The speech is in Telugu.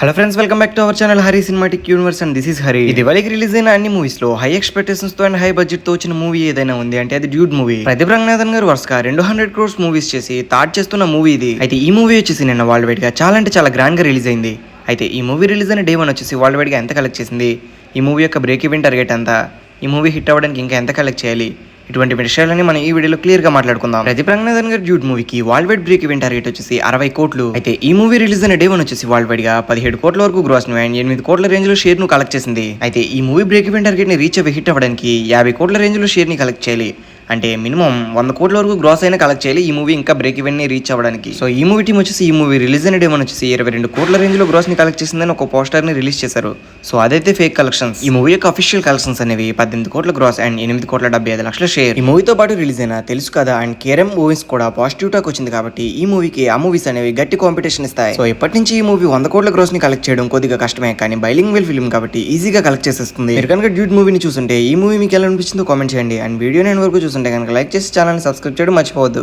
Hello friends, welcome back to our channel Hari Cinematic Universe and this is Hari. దివాళీకి రిలీజ్ అయిన అన్ని మూవీస్ లో హై ఎక్స్పెక్టేషన్స్ తో అండ్ హై బడ్జెట్ తో వచ్చిన మూవీ ఏదైనా ఉంది అంటే అది డ్యూడ్ మూవీ. ప్రదీప్ రంగనాథన్ గారు వరుసగా 200 crores మూవీస్ చేసి థాట్ చేస్తున్న మూవీ ఇది. అయితే ఈ మూవీ వచ్చేసి నిన్న వరల్డ్ వైడ్ గా చాలా అంటే చాలా గ్రాండ్ గా రిలీజ్ అయింది. అయితే ఈ మూవీ రిలీజ్ అయిన డే 1 వచ్చేసి వరల్డ్ వైడ్ గా ఎంత కలెక్ట్ చేసింది, ఈ మూవీ యొక్క బ్రేక్ ఈవెన్ టార్గెట్ ఎంత, ఈ మూవీ హిట్ అవ్వడానికి ఇంకా ఎంత కలెక్ట్ చేయాలి, ఇటువంటి విషయాలని మనం ఈ వీడియోలో క్లియర్ గా మాట్లాడుకుందాం. ప్రదీప్ రంగనాథన్ గారి డ్యూడ్ మూవీకి world wide break even target వచ్చేసి 60 కోట్లు. అయితే ఈ మూవీ రిలీజ్ అయిన డే 1 వచ్చేసి వరల్డ్ వైడ్ గా 17 కోట్ల వరకు గ్రాస్ ను అండ్ 8 కోట్ల రేంజ్ లో షేర్ ను కలెక్ట్ చేసింది. అయితే ఈ మూవీ బ్రేక్ ఈవెన్ టార్గెట్ ని రీచ్ అవ్వి హిట్ అవ్వడానికి 50 కోట్ల రేంజ్ లో షేర్ ని కలెక్ట్ చేయాలి. అంటే మినిమం 100 కోట్ల వరకు గ్రాస్ అయినా కలెక్ట్ చేయాలి ఈ మూవీ ఇంకా బ్రేక్ ఈవెన్ ని రీచ్ అవ్వడానికి. సో ఈ మూవీ టీం వచ్చేసి ఈ మూవీ రిలీజ్ అయిన డే 1 వచ్చేసి 22 కోట్ల రేంజ్ లో గ్రాస్ ని కలెక్ట్ చేసిందని ఒక పోస్టర్ ని రిలీజ్ చేశారు. సో అదైతే ఫేక్ కలెక్షన్స్. ఈ మూవీ యొక్క అఫీషియల్ కలెక్షన్స్ అనేవి 18 కోట్ల గ్రాస్ అండ్ 8 కోట్ల 75 లక్షల షేర్. ఈ మూవీతో పాటు రిలీజ్ అయిన తెలుసు కదా అండ్ కేరం మూవీస్ కూడా పాజిటివ్ టాక్ వచ్చింది కాబట్టి ఈ మూవీకి ఆ మూవీస్ అనేవి గట్టి కాంపిటీషన్ ఇస్తాయి. సో ఇప్పటి నుంచి ఈ మూవీ 100 కోట్ల గ్రాస్ ని కలెక్ట్ చేయడం కొద్దిగా కష్టమే, కానీ బైలింగ్వెల్ ఫిల్మ్ కాబట్టి ఈజీగా కలెక్ట్ చేసేస్తుంది. మీరు కనుక డ్యూడ్ మూవీని చూస్తుంటే ఈ మూవీ మీకు ఎలా అనిపించిందో కామెంట్ చేయండి. అండ్ వీడియో నేను వరకు చూస్తుంటే కనుక లైక్ చేసి ఛానల్ సబ్స్క్రైబ్ చేయడం మర్చిపోవద్దు.